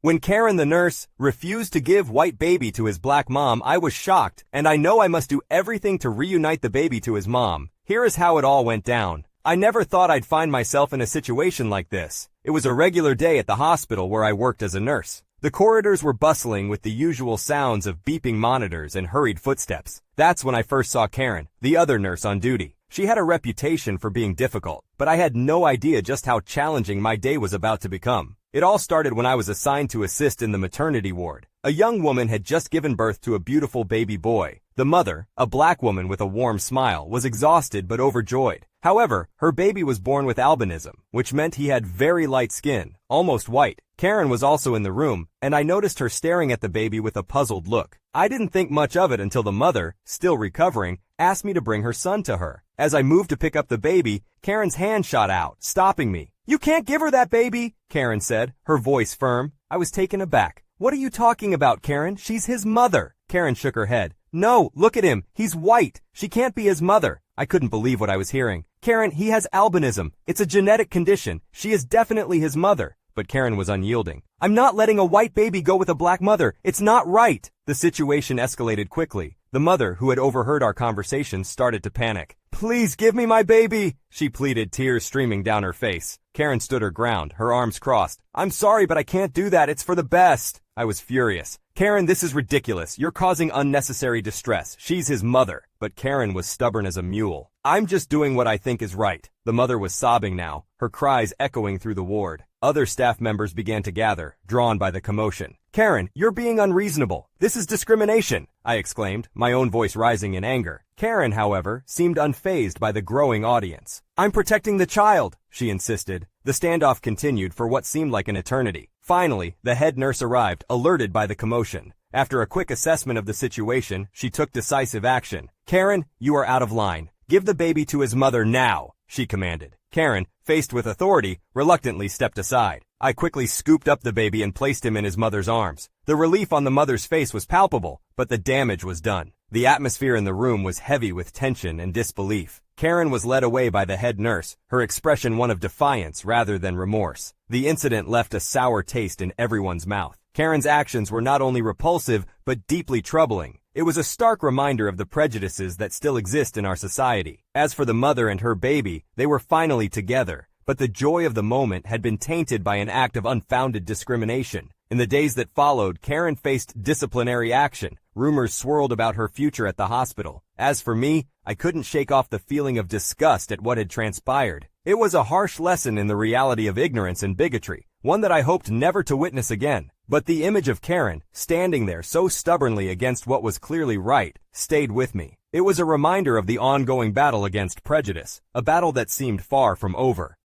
When Karen the nurse refused to give white baby to his black mom, I was shocked, and I know I must do everything to reunite the baby to his mom. Here is how it all went down. I never thought I'd find myself in a situation like this. It was a regular day at the hospital where I worked as a nurse. The corridors were bustling with the usual sounds of beeping monitors and hurried footsteps. That's when I first saw Karen, the other nurse on duty. She had a reputation for being difficult, but I had no idea just how challenging my day was about to become. It all started when I was assigned to assist in the maternity ward. A young woman had just given birth to a beautiful baby boy. The mother, a black woman with a warm smile, was exhausted but overjoyed. However, her baby was born with albinism, which meant he had very light skin, almost white. Karen was also in the room, and I noticed her staring at the baby with a puzzled look. I didn't think much of it until the mother, still recovering, asked me to bring her son to her. As I moved to pick up the baby, Karen's hand shot out, stopping me. "You can't give her that baby," Karen said, her voice firm. I was taken aback. "What are you talking about, Karen? She's his mother." Karen shook her head. "No, look at him. He's white. She can't be his mother." I couldn't believe what I was hearing. "Karen, he has albinism. It's a genetic condition. She is definitely his mother." But Karen was unyielding. "I'm not letting a white baby go with a black mother. It's not right." The situation escalated quickly. The mother, who had overheard our conversation, started to panic. "Please give me my baby," she pleaded, tears streaming down her face. Karen stood her ground, her arms crossed. "I'm sorry, but I can't do that. It's for the best." I was furious. "Karen, this is ridiculous. You're causing unnecessary distress. She's his mother." But Karen was stubborn as a mule. "I'm just doing what I think is right." The mother was sobbing now, her cries echoing through the ward. Other staff members began to gather, drawn by the commotion. "Karen, you're being unreasonable. This is discrimination," I exclaimed, my own voice rising in anger. Karen, however, seemed unfazed by the growing audience. "I'm protecting the child," she insisted. The standoff continued for what seemed like an eternity. Finally, the head nurse arrived, alerted by the commotion. After a quick assessment of the situation, she took decisive action. "Karen, you are out of line. Give the baby to his mother now," she commanded. Karen, faced with authority, reluctantly stepped aside. I quickly scooped up the baby and placed him in his mother's arms. The relief on the mother's face was palpable, but the damage was done. The atmosphere in the room was heavy with tension and disbelief. Karen was led away by the head nurse, her expression one of defiance rather than remorse. The incident left a sour taste in everyone's mouth. Karen's actions were not only repulsive, but deeply troubling. It was a stark reminder of the prejudices that still exist in our society. As for the mother and her baby, they were finally together, but the joy of the moment had been tainted by an act of unfounded discrimination. In the days that followed, Karen faced disciplinary action. Rumors swirled about her future at the hospital. As for me, I couldn't shake off the feeling of disgust at what had transpired. It was a harsh lesson in the reality of ignorance and bigotry, one that I hoped never to witness again. But the image of Karen, standing there so stubbornly against what was clearly right, stayed with me. It was a reminder of the ongoing battle against prejudice, a battle that seemed far from over.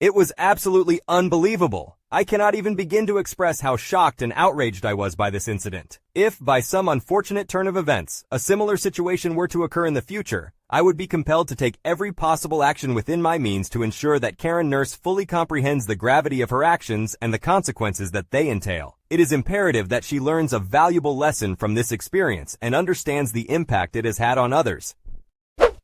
It was absolutely unbelievable. I cannot even begin to express how shocked and outraged I was by this incident. If, by some unfortunate turn of events, a similar situation were to occur in the future, I would be compelled to take every possible action within my means to ensure that Karen Nurse fully comprehends the gravity of her actions and the consequences that they entail. It is imperative that she learns a valuable lesson from this experience and understands the impact it has had on others.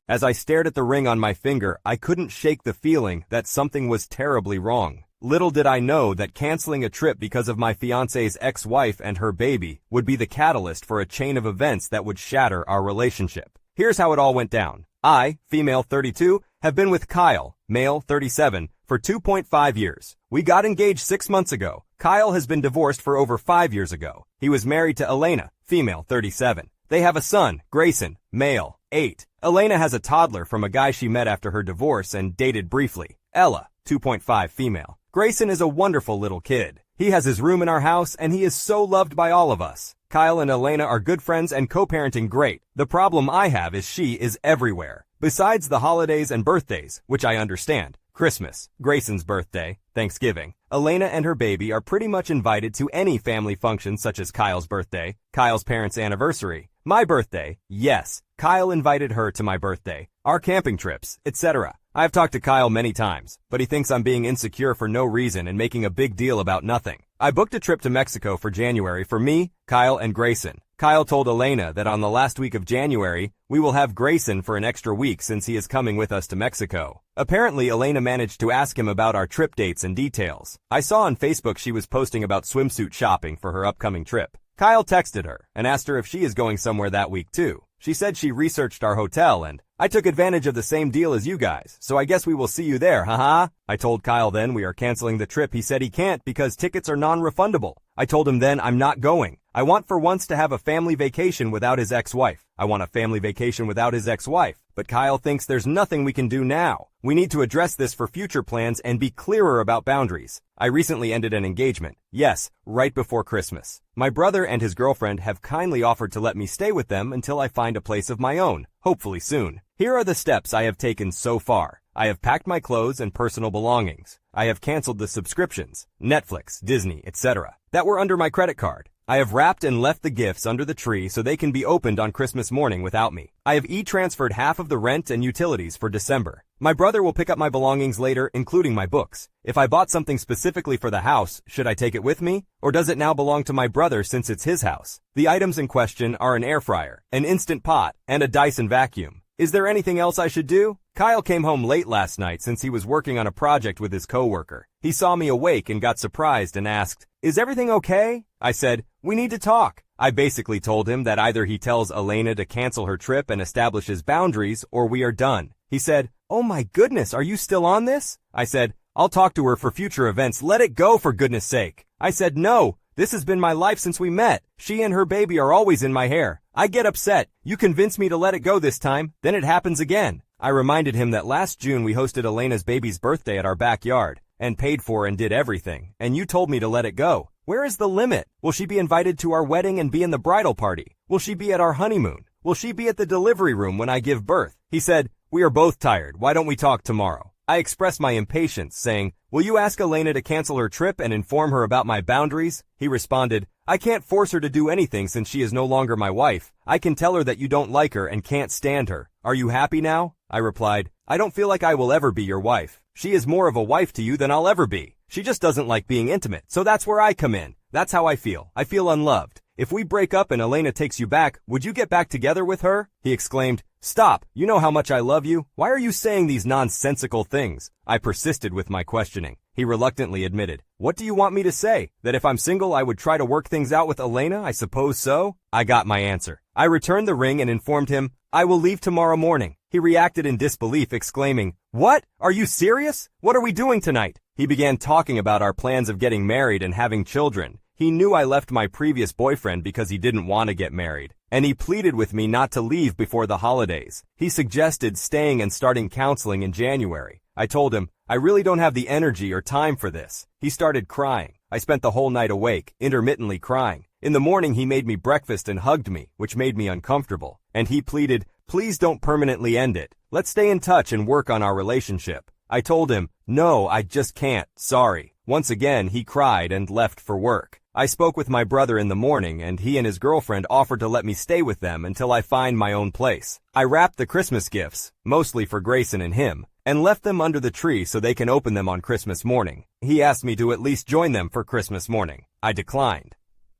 As I stared at the ring on my finger, I couldn't shake the feeling that something was terribly wrong. Little did I know that canceling a trip because of my fiance's ex-wife and her baby would be the catalyst for a chain of events that would shatter our relationship. Here's how it all went down. I, female 32, have been with Kyle, male 37, for 2.5 years. We got engaged 6 months ago. Kyle has been divorced for over 5 years ago. He was married to Elena, female 37. They have a son, Grayson, male 8. Elena has a toddler from a guy she met after her divorce and dated briefly, Ella, 2.5 female. Grayson is a wonderful little kid. He has his room in our house and he is so loved by all of us. Kyle and Elena are good friends and co-parenting great. The problem I have is she is everywhere. Besides the holidays and birthdays, which I understand, Christmas, Grayson's birthday, Thanksgiving, Elena and her baby are pretty much invited to any family function such as Kyle's birthday, Kyle's parents' anniversary, my birthday, yes, Kyle invited her to my birthday, our camping trips, etc. I've talked to Kyle many times, but he thinks I'm being insecure for no reason and making a big deal about nothing. I booked a trip to Mexico for January for me, Kyle, and Grayson. Kyle told Elena that on the last week of January, we will have Grayson for an extra week since he is coming with us to Mexico. Apparently, Elena managed to ask him about our trip dates and details. I saw on Facebook she was posting about swimsuit shopping for her upcoming trip. Kyle texted her and asked her if she is going somewhere that week too. She said she researched our hotel and I took advantage of the same deal as you guys, so I guess we will see you there, haha. I told Kyle then we are canceling the trip. He said he can't because tickets are non-refundable. I told him then I'm not going. I want for once to have a family vacation without his ex-wife. I want a family vacation without his ex-wife. But Kyle thinks there's nothing we can do now. We need to address this for future plans and be clearer about boundaries. I recently ended an engagement. Yes, right before Christmas. My brother and his girlfriend have kindly offered to let me stay with them until I find a place of my own, hopefully soon. Here are the steps I have taken so far. I have packed my clothes and personal belongings. I have canceled the subscriptions, Netflix, Disney, etc., that were under my credit card. I have wrapped and left the gifts under the tree so they can be opened on Christmas morning without me. I have e-transferred half of the rent and utilities for December. My brother will pick up my belongings later, including my books. If I bought something specifically for the house, should I take it with me? Or does it now belong to my brother since it's his house? The items in question are an air fryer, an Instant Pot, and a Dyson vacuum. Is there anything else I should do? Kyle came home late last night since he was working on a project with his coworker. He saw me awake and got surprised and asked, "Is everything okay?" I said, "We need to talk." I basically told him that either he tells Elena to cancel her trip and establishes boundaries or we are done. He said, "Oh my goodness, are you still on this?" I said, "I'll talk to her for future events. Let it go for goodness sake." I said, "No. This has been my life since we met. She and her baby are always in my hair. I get upset. You convince me to let it go this time, then it happens again." I reminded him that last June we hosted Elena's baby's birthday at our backyard and paid for and did everything, and you told me to let it go. Where is the limit? Will she be invited to our wedding and be in the bridal party? Will she be at our honeymoon? Will she be at the delivery room when I give birth? He said, "We are both tired. Why don't we talk tomorrow?" I expressed my impatience, saying, "Will you ask Elena to cancel her trip and inform her about my boundaries?" He responded, "I can't force her to do anything since she is no longer my wife. I can tell her that you don't like her and can't stand her. Are you happy now?" I replied, "I don't feel like I will ever be your wife. She is more of a wife to you than I'll ever be. She just doesn't like being intimate, so that's where I come in. That's how I feel. I feel unloved. If we break up and Elena takes you back, would you get back together with her?" He exclaimed, "Stop, you know how much I love you. Why are you saying these nonsensical things?" I persisted with my questioning. He reluctantly admitted, "What do you want me to say? That if I'm single I would try to work things out with Elena, I suppose so?" I got my answer. I returned the ring and informed him, "I will leave tomorrow morning." He reacted in disbelief, exclaiming, "What? Are you serious? What are we doing tonight?" He began talking about our plans of getting married and having children. He knew I left my previous boyfriend because he didn't want to get married, and he pleaded with me not to leave before the holidays. He suggested staying and starting counseling in January. I told him, "I really don't have the energy or time for this." He started crying. I spent the whole night awake, intermittently crying. In the morning he made me breakfast and hugged me, which made me uncomfortable. And he pleaded, "Please don't permanently end it. Let's stay in touch and work on our relationship." I told him, "No, I just can't. Sorry." Once again, he cried and left for work. I spoke with my brother in the morning and he and his girlfriend offered to let me stay with them until I find my own place. I wrapped the Christmas gifts, mostly for Grayson and him, and left them under the tree so they can open them on Christmas morning. He asked me to at least join them for Christmas morning. I declined.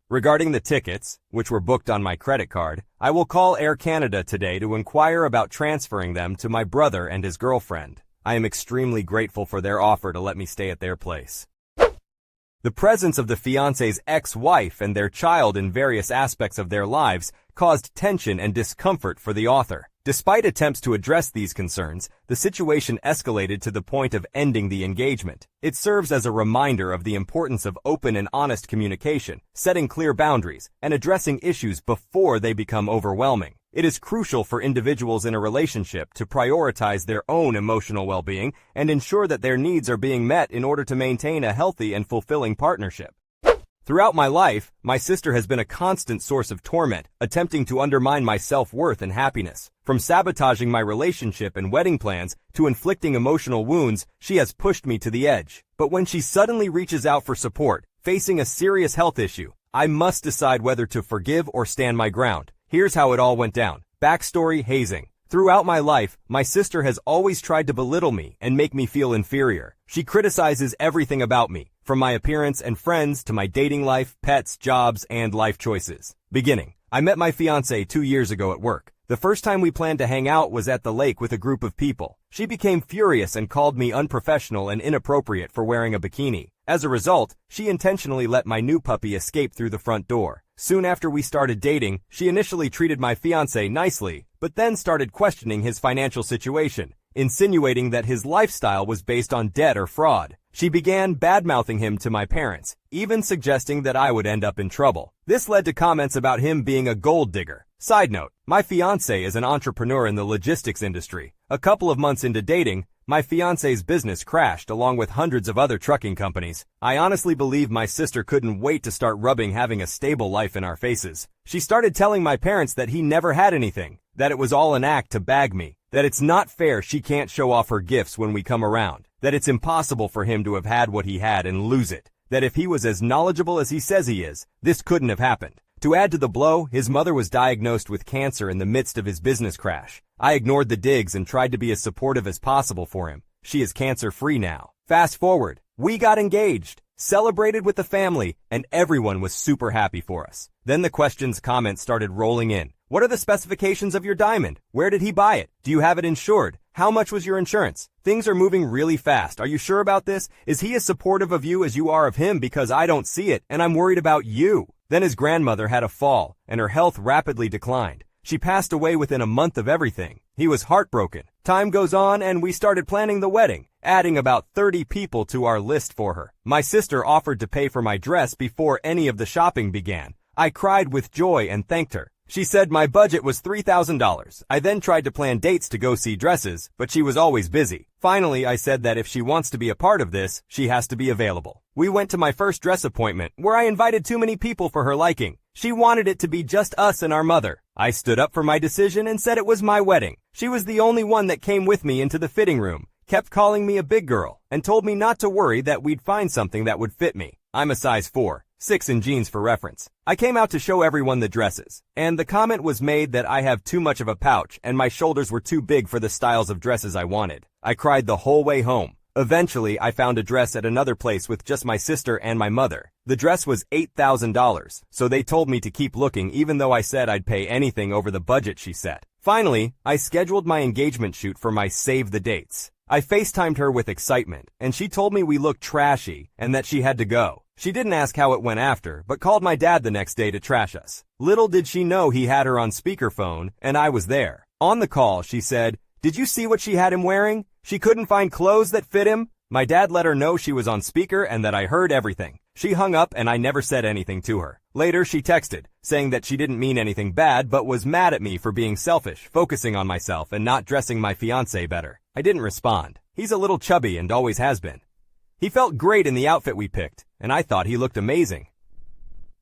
Regarding the tickets, which were booked on my credit card, I will call Air Canada today to inquire about transferring them to my brother and his girlfriend. I am extremely grateful for their offer to let me stay at their place. The presence of the fiancé's ex-wife and their child in various aspects of their lives caused tension and discomfort for the author. Despite attempts to address these concerns, the situation escalated to the point of ending the engagement. It serves as a reminder of the importance of open and honest communication, setting clear boundaries, and addressing issues before they become overwhelming. It is crucial for individuals in a relationship to prioritize their own emotional well-being and ensure that their needs are being met in order to maintain a healthy and fulfilling partnership. Throughout my life, my sister has been a constant source of torment, attempting to undermine my self-worth and happiness. From sabotaging my relationship and wedding plans to inflicting emotional wounds, she has pushed me to the edge. But when she suddenly reaches out for support, facing a serious health issue, I must decide whether to forgive or stand my ground. Here's how it all went down. Backstory: hazing. Throughout my life, my sister has always tried to belittle me and make me feel inferior. She criticizes everything about me, from my appearance and friends to my dating life, pets, jobs, and life choices. Beginning. I met my fiancée 2 years ago at work. The first time we planned to hang out was at the lake with a group of people. She became furious and called me unprofessional and inappropriate for wearing a bikini. As a result, she intentionally let my new puppy escape through the front door. Soon after we started dating, she initially treated my fiancé nicely, but then started questioning his financial situation, insinuating that his lifestyle was based on debt or fraud. She began bad-mouthing him to my parents, even suggesting that I would end up in trouble. This led to comments about him being a gold digger. Side note, my fiancé is an entrepreneur in the logistics industry. A couple of months into dating, my fiancé's business crashed along with hundreds of other trucking companies. I honestly believe my sister couldn't wait to start rubbing having a stable life in our faces. She started telling my parents that he never had anything, that it was all an act to bag me, that it's not fair she can't show off her gifts when we come around, that it's impossible for him to have had what he had and lose it, that if he was as knowledgeable as he says he is, this couldn't have happened. To add to the blow, his mother was diagnosed with cancer in the midst of his business crash. I ignored the digs and tried to be as supportive as possible for him. She is cancer-free now. Fast forward, we got engaged, celebrated with the family, and everyone was super happy for us. Then the comments started rolling in. What are the specifications of your diamond? Where did he buy it? Do you have it insured? How much was your insurance? Things are moving really fast. Are you sure about this? Is he as supportive of you as you are of him? Because I don't see it, and I'm worried about you. Then his grandmother had a fall, and her health rapidly declined. She passed away within a month of everything. He was heartbroken. Time goes on, and we started planning the wedding, adding about 30 people to our list for her. My sister offered to pay for my dress before any of the shopping began. I cried with joy and thanked her. She said my budget was $3,000. I then tried to plan dates to go see dresses, but she was always busy. Finally, I said that if she wants to be a part of this, she has to be available. We went to my first dress appointment, where I invited too many people for her liking. She wanted it to be just us and our mother. I stood up for my decision and said it was my wedding. She was the only one that came with me into the fitting room, kept calling me a big girl, and told me not to worry that we'd find something that would fit me. I'm a size 4'6" in jeans for reference. I came out to show everyone the dresses, and the comment was made that I have too much of a pouch and my shoulders were too big for the styles of dresses I wanted. I cried the whole way home. Eventually, I found a dress at another place with just my sister and my mother. The dress was $8,000, so they told me to keep looking even though I said I'd pay anything over the budget she set. Finally, I scheduled my engagement shoot for my save the dates. I FaceTimed her with excitement, and she told me we looked trashy and that she had to go. She didn't ask how it went after, but called my dad the next day to trash us. Little did she know he had her on speakerphone, and I was there. On the call, she said, "Did you see what she had him wearing? She couldn't find clothes that fit him." My dad let her know she was on speaker and that I heard everything. She hung up and I never said anything to her. Later, she texted, saying that she didn't mean anything bad but was mad at me for being selfish, focusing on myself and not dressing my fiancé better. I didn't respond. He's a little chubby and always has been. He felt great in the outfit we picked, and I thought he looked amazing.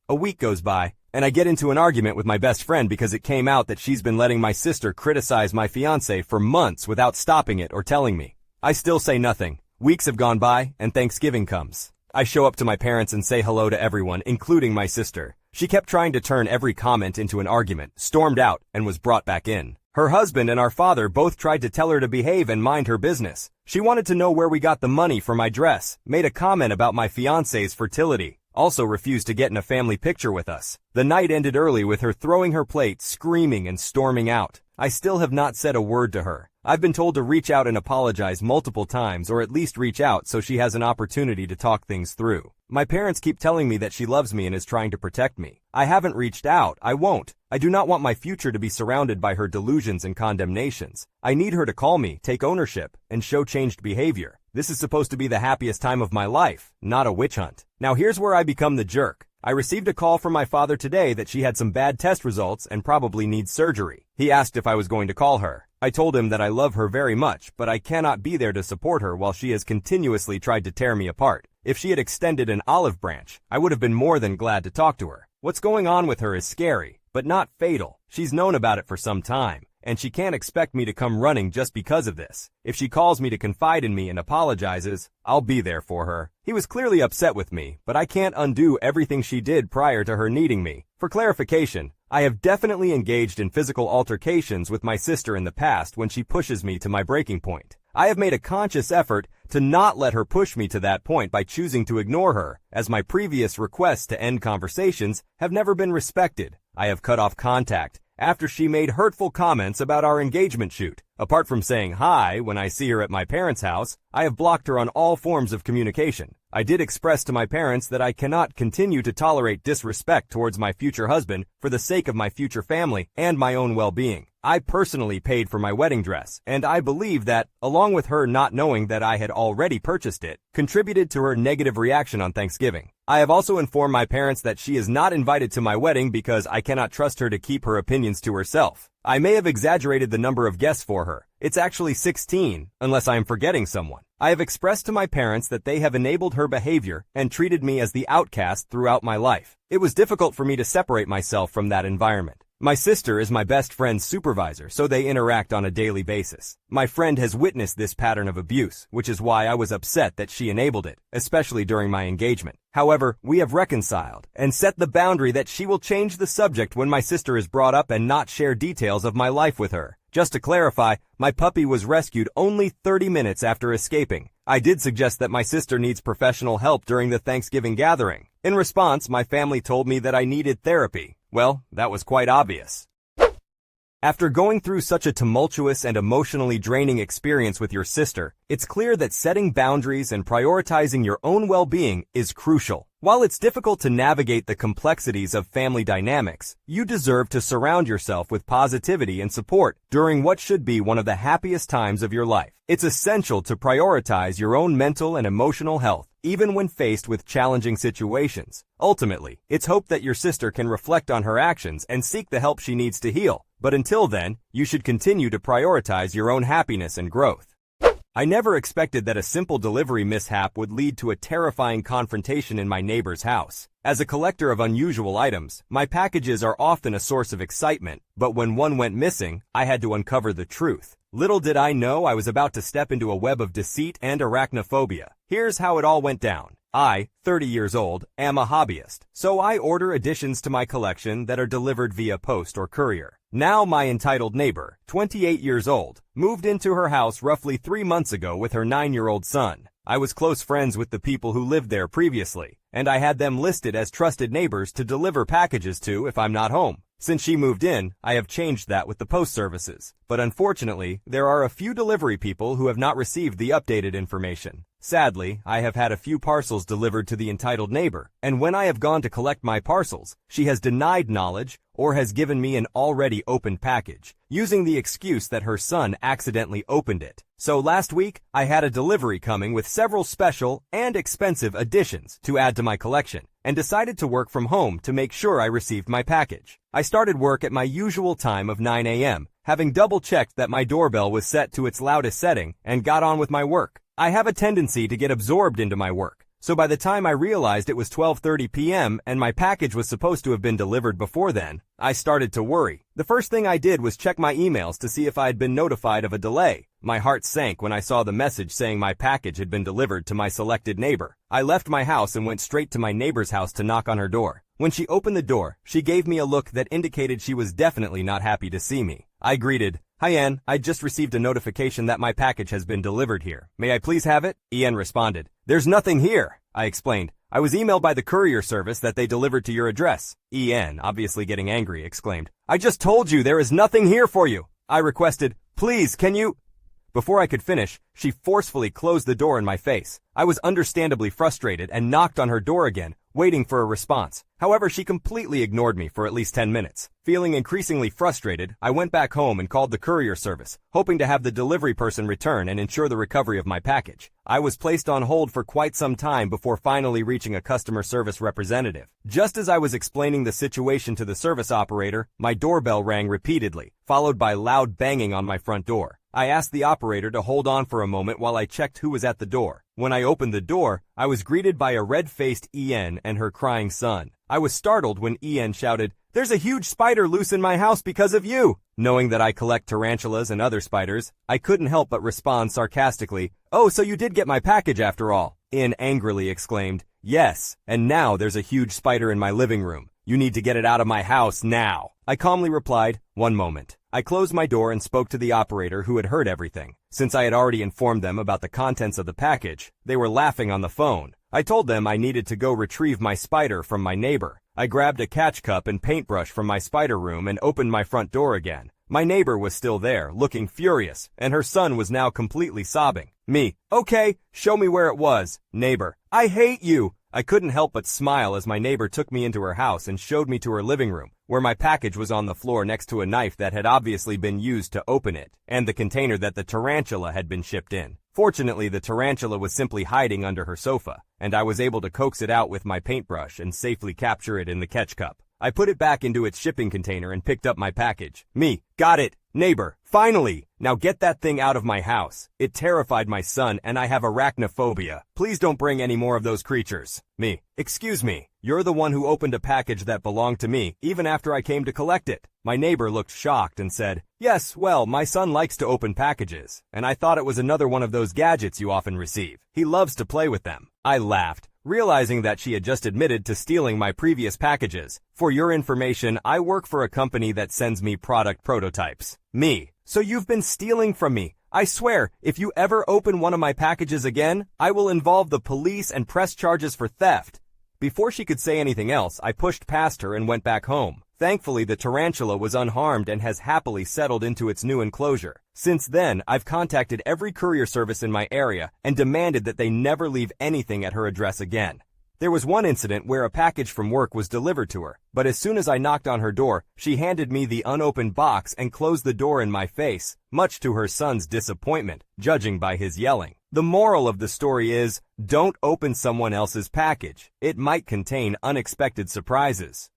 A week goes by, and I get into an argument with my best friend because it came out that she's been letting my sister criticize my fiancé for months without stopping it or telling me. I still say nothing. Weeks have gone by, and Thanksgiving comes. I show up to my parents and say hello to everyone, including my sister. She kept trying to turn every comment into an argument, stormed out, and was brought back in. Her husband and our father both tried to tell her to behave and mind her business. She wanted to know where we got the money for my dress, made a comment about my fiancé's fertility, also refused to get in a family picture with us. The night ended early with her throwing her plate, screaming and storming out. I still have not said a word to her. I've been told to reach out and apologize multiple times, or at least reach out so she has an opportunity to talk things through. My parents keep telling me that she loves me and is trying to protect me. I haven't reached out. I won't. I do not want my future to be surrounded by her delusions and condemnations. I need her to call me, take ownership, and show changed behavior. This is supposed to be the happiest time of my life, not a witch hunt. Now here's where I become the jerk. I received a call from my father today that she had some bad test results and probably needs surgery. He asked if I was going to call her. I told him that I love her very much, but I cannot be there to support her while she has continuously tried to tear me apart. If she had extended an olive branch, I would have been more than glad to talk to her. What's going on with her is scary, but not fatal. She's known about it for some time, and she can't expect me to come running just because of this. If she calls me to confide in me and apologizes, I'll be there for her. He was clearly upset with me, but I can't undo everything she did prior to her needing me. For clarification, I have definitely engaged in physical altercations with my sister in the past when she pushes me to my breaking point. I have made a conscious effort to not let her push me to that point by choosing to ignore her, as my previous requests to end conversations have never been respected. I have cut off contact after she made hurtful comments about our engagement shoot. Apart from saying hi when I see her at my parents' house, I have blocked her on all forms of communication. I did express to my parents that I cannot continue to tolerate disrespect towards my future husband for the sake of my future family and my own well-being. I personally paid for my wedding dress, and I believe that, along with her not knowing that I had already purchased it, contributed to her negative reaction on Thanksgiving. I have also informed my parents that she is not invited to my wedding because I cannot trust her to keep her opinions to herself. I may have exaggerated the number of guests for her. It's actually 16, unless I am forgetting someone. I have expressed to my parents that they have enabled her behavior and treated me as the outcast throughout my life. It was difficult for me to separate myself from that environment. My sister is my best friend's supervisor, so they interact on a daily basis. My friend has witnessed this pattern of abuse, which is why I was upset that she enabled it, especially during my engagement. However, we have reconciled and set the boundary that she will change the subject when my sister is brought up and not share details of my life with her. Just to clarify, my puppy was rescued only 30 minutes after escaping. I did suggest that my sister needs professional help during the Thanksgiving gathering. In response, my family told me that I needed therapy. Well, that was quite obvious. After going through such a tumultuous and emotionally draining experience with your sister, it's clear that setting boundaries and prioritizing your own well-being is crucial. While it's difficult to navigate the complexities of family dynamics, you deserve to surround yourself with positivity and support during what should be one of the happiest times of your life. It's essential to prioritize your own mental and emotional health, even when faced with challenging situations. Ultimately, it's hoped that your sister can reflect on her actions and seek the help she needs to heal. But until then, you should continue to prioritize your own happiness and growth. I never expected that a simple delivery mishap would lead to a terrifying confrontation in my neighbor's house. As a collector of unusual items, my packages are often a source of excitement, but when one went missing, I had to uncover the truth. Little did I know I was about to step into a web of deceit and arachnophobia. Here's how it all went down. I, 30 years old, am a hobbyist, so I order additions to my collection that are delivered via post or courier. Now my entitled neighbor, 28 years old, moved into her house roughly 3 months ago with her 9-year-old son. I was close friends with the people who lived there previously, and I had them listed as trusted neighbors to deliver packages to if I'm not home. Since she moved in, I have changed that with the post services. But unfortunately, there are a few delivery people who have not received the updated information. Sadly, I have had a few parcels delivered to the entitled neighbor, and when I have gone to collect my parcels, she has denied knowledge or has given me an already opened package, using the excuse that her son accidentally opened it. So last week, I had a delivery coming with several special and expensive additions to add to my collection, and decided to work from home to make sure I received my package. I started work at my usual time of 9 a.m., having double-checked that my doorbell was set to its loudest setting, and got on with my work. I have a tendency to get absorbed into my work, so by the time I realized it was 12:30 p.m. and my package was supposed to have been delivered before then, I started to worry. The first thing I did was check my emails to see if I had been notified of a delay. My heart sank when I saw the message saying my package had been delivered to my selected neighbor. I left my house and went straight to my neighbor's house to knock on her door. When she opened the door, she gave me a look that indicated she was definitely not happy to see me. I greeted, "Hi Ann, I just received a notification that my package has been delivered here. May I please have it?" Ann responded, "There's nothing here." I explained, "I was emailed by the courier service that they delivered to your address." Ann, obviously getting angry, exclaimed, "I just told you there is nothing here for you." I requested, "Please, can you—" Before I could finish, she forcefully closed the door in my face. I was understandably frustrated and knocked on her door again, waiting for a response. However, she completely ignored me for at least 10 minutes. Feeling increasingly frustrated, I went back home and called the courier service, hoping to have the delivery person return and ensure the recovery of my package. I was placed on hold for quite some time before finally reaching a customer service representative. Just as I was explaining the situation to the service operator, my doorbell rang repeatedly, followed by loud banging on my front door. I asked the operator to hold on for a moment while I checked who was at the door. When I opened the door, I was greeted by a red-faced En and her crying son. I was startled when En shouted, "There's a huge spider loose in my house because of you!" Knowing that I collect tarantulas and other spiders, I couldn't help but respond sarcastically, "Oh, so you did get my package after all!" En angrily exclaimed, "Yes, and now there's a huge spider in my living room. You need to get it out of my house now." I calmly replied, "One moment." I closed my door and spoke to the operator who had heard everything. Since I had already informed them about the contents of the package, they were laughing on the phone. I told them I needed to go retrieve my spider from my neighbor. I grabbed a catch cup and paintbrush from my spider room and opened my front door again. My neighbor was still there, looking furious, and her son was now completely sobbing. Me, okay, show me where it was. Neighbor, I hate you. I couldn't help but smile as my neighbor took me into her house and showed me to her living room, where my package was on the floor next to a knife that had obviously been used to open it, and the container that the tarantula had been shipped in. Fortunately, the tarantula was simply hiding under her sofa, and I was able to coax it out with my paintbrush and safely capture it in the catch cup. I put it back into its shipping container and picked up my package. Me, got it. Neighbor, finally! Now get that thing out of my house. It terrified my son and I have arachnophobia. Please don't bring any more of those creatures. Me, excuse me. You're the one who opened a package that belonged to me, even after I came to collect it. My neighbor looked shocked and said, yes, well, my son likes to open packages, and I thought it was another one of those gadgets you often receive. He loves to play with them. I laughed, realizing that she had just admitted to stealing my previous packages. For your information, I work for a company that sends me product prototypes. Me, so you've been stealing from me. I swear, if you ever open one of my packages again, I will involve the police and press charges for theft. Before she could say anything else, I pushed past her and went back home. Thankfully, the tarantula was unharmed and has happily settled into its new enclosure. Since then, I've contacted every courier service in my area and demanded that they never leave anything at her address again. There was one incident where a package from work was delivered to her, but as soon as I knocked on her door, she handed me the unopened box and closed the door in my face, much to her son's disappointment, judging by his yelling. The moral of the story is, don't open someone else's package. It might contain unexpected surprises.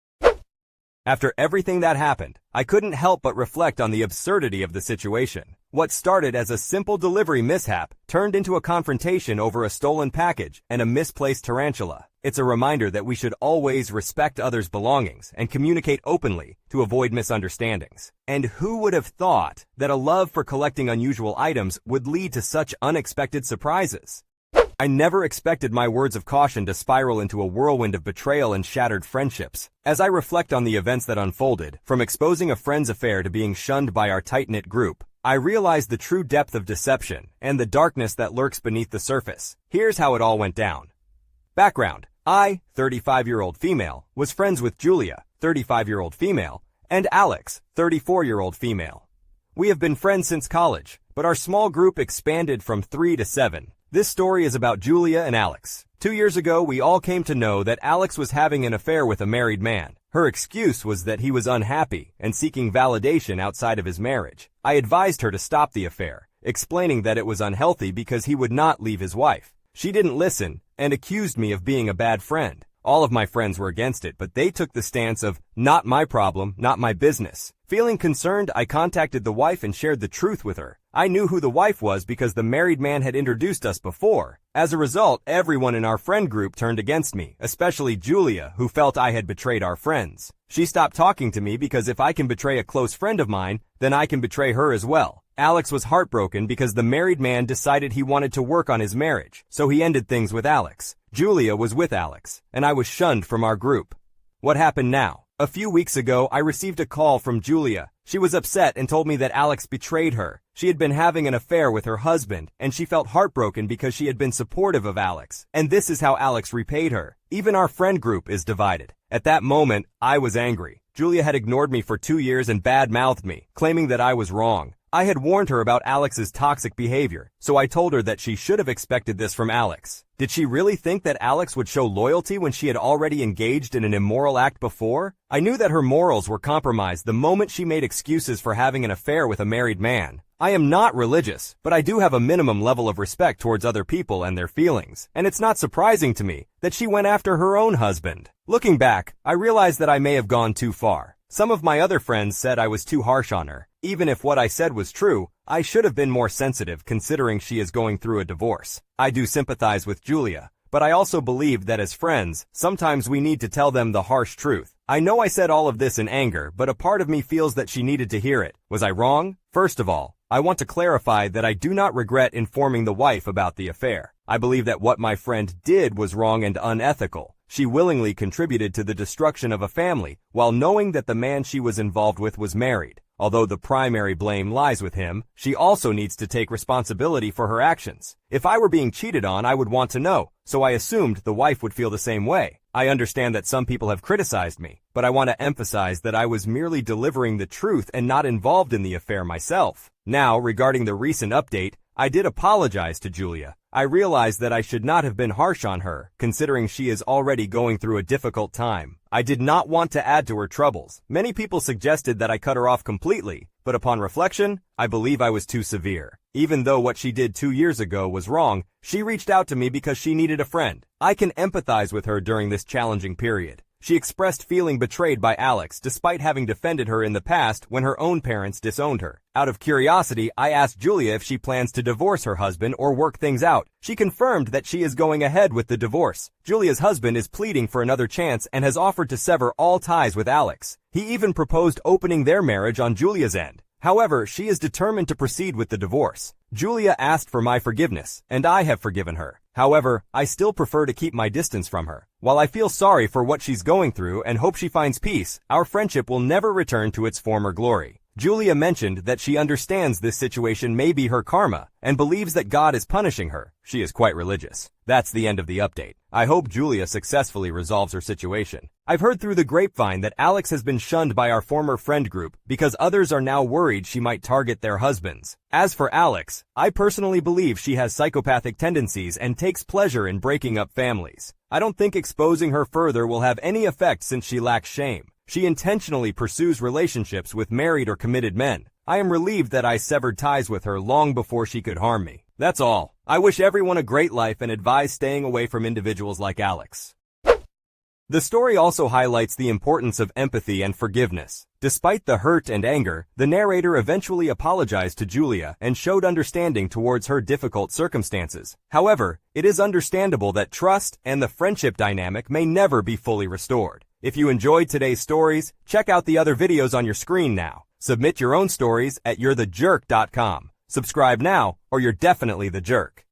After everything that happened, I couldn't help but reflect on the absurdity of the situation. What started as a simple delivery mishap turned into a confrontation over a stolen package and a misplaced tarantula. It's a reminder that we should always respect others' belongings and communicate openly to avoid misunderstandings. And who would have thought that a love for collecting unusual items would lead to such unexpected surprises? I never expected my words of caution to spiral into a whirlwind of betrayal and shattered friendships. As I reflect on the events that unfolded, from exposing a friend's affair to being shunned by our tight-knit group, I realized the true depth of deception and the darkness that lurks beneath the surface. Here's how it all went down. Background. I, 35-year-old female, was friends with Julia, 35-year-old female, and Alex, 34-year-old female. We have been friends since college, but our small group expanded from 3 to 7. This story is about Julia and Alex. 2 years ago, we all came to know that Alex was having an affair with a married man. Her excuse was that he was unhappy and seeking validation outside of his marriage. I advised her to stop the affair, explaining that it was unhealthy because he would not leave his wife. She didn't listen and accused me of being a bad friend. All of my friends were against it, but they took the stance of, not my problem, not my business. Feeling concerned, I contacted the wife and shared the truth with her. I knew who the wife was because the married man had introduced us before. As a result, everyone in our friend group turned against me, especially Julia, who felt I had betrayed our friends. She stopped talking to me because if I can betray a close friend of mine, then I can betray her as well. Alex was heartbroken because the married man decided he wanted to work on his marriage, so he ended things with Alex. Julia was with Alex, and I was shunned from our group. What happened now? A few weeks ago, I received a call from Julia. She was upset and told me that Alex betrayed her. She had been having an affair with her husband, and she felt heartbroken because she had been supportive of Alex. And this is how Alex repaid her. Even our friend group is divided. At that moment, I was angry. Julia had ignored me for 2 years and bad-mouthed me, claiming that I was wrong. I had warned her about Alex's toxic behavior, so I told her that she should have expected this from Alex. Did she really think that Alex would show loyalty when she had already engaged in an immoral act before? I knew that her morals were compromised the moment she made excuses for having an affair with a married man. I am not religious, but I do have a minimum level of respect towards other people and their feelings, and it's not surprising to me that she went after her own husband. Looking back, I realized that I may have gone too far. Some of my other friends said I was too harsh on her. Even if what I said was true, I should have been more sensitive considering she is going through a divorce. I do sympathize with Julia, but I also believe that as friends, sometimes we need to tell them the harsh truth. I know I said all of this in anger, but a part of me feels that she needed to hear it. Was I wrong? First of all, I want to clarify that I do not regret informing the wife about the affair. I believe that what my friend did was wrong and unethical. She willingly contributed to the destruction of a family while knowing that the man she was involved with was married. Although the primary blame lies with him, she also needs to take responsibility for her actions. If I were being cheated on, I would want to know, so I assumed the wife would feel the same way. I understand that some people have criticized me, but I want to emphasize that I was merely delivering the truth and not involved in the affair myself. Now, regarding the recent update, I did apologize to Julia. I realized that I should not have been harsh on her, considering she is already going through a difficult time. I did not want to add to her troubles. Many people suggested that I cut her off completely, but upon reflection, I believe I was too severe. Even though what she did 2 years ago was wrong, she reached out to me because she needed a friend. I can empathize with her during this challenging period. She expressed feeling betrayed by Alex despite having defended her in the past when her own parents disowned her. Out of curiosity, I asked Julia if she plans to divorce her husband or work things out. She confirmed that she is going ahead with the divorce. Julia's husband is pleading for another chance and has offered to sever all ties with Alex. He even proposed opening their marriage on Julia's end. However, she is determined to proceed with the divorce. Julia asked for my forgiveness, and I have forgiven her. However, I still prefer to keep my distance from her. While I feel sorry for what she's going through and hope she finds peace, our friendship will never return to its former glory. Julia mentioned that she understands this situation may be her karma and believes that God is punishing her. She is quite religious. That's the end of the update. I hope Julia successfully resolves her situation. I've heard through the grapevine that Alex has been shunned by our former friend group because others are now worried she might target their husbands. As for Alex, I personally believe she has psychopathic tendencies and takes pleasure in breaking up families. I don't think exposing her further will have any effect since she lacks shame. She intentionally pursues relationships with married or committed men. I am relieved that I severed ties with her long before she could harm me. That's all. I wish everyone a great life and advise staying away from individuals like Alex. The story also highlights the importance of empathy and forgiveness. Despite the hurt and anger, the narrator eventually apologized to Julia and showed understanding towards her difficult circumstances. However, it is understandable that trust and the friendship dynamic may never be fully restored. If you enjoyed today's stories, check out the other videos on your screen now. Submit your own stories at you'rethejerk.com. Subscribe now, or you're definitely the jerk.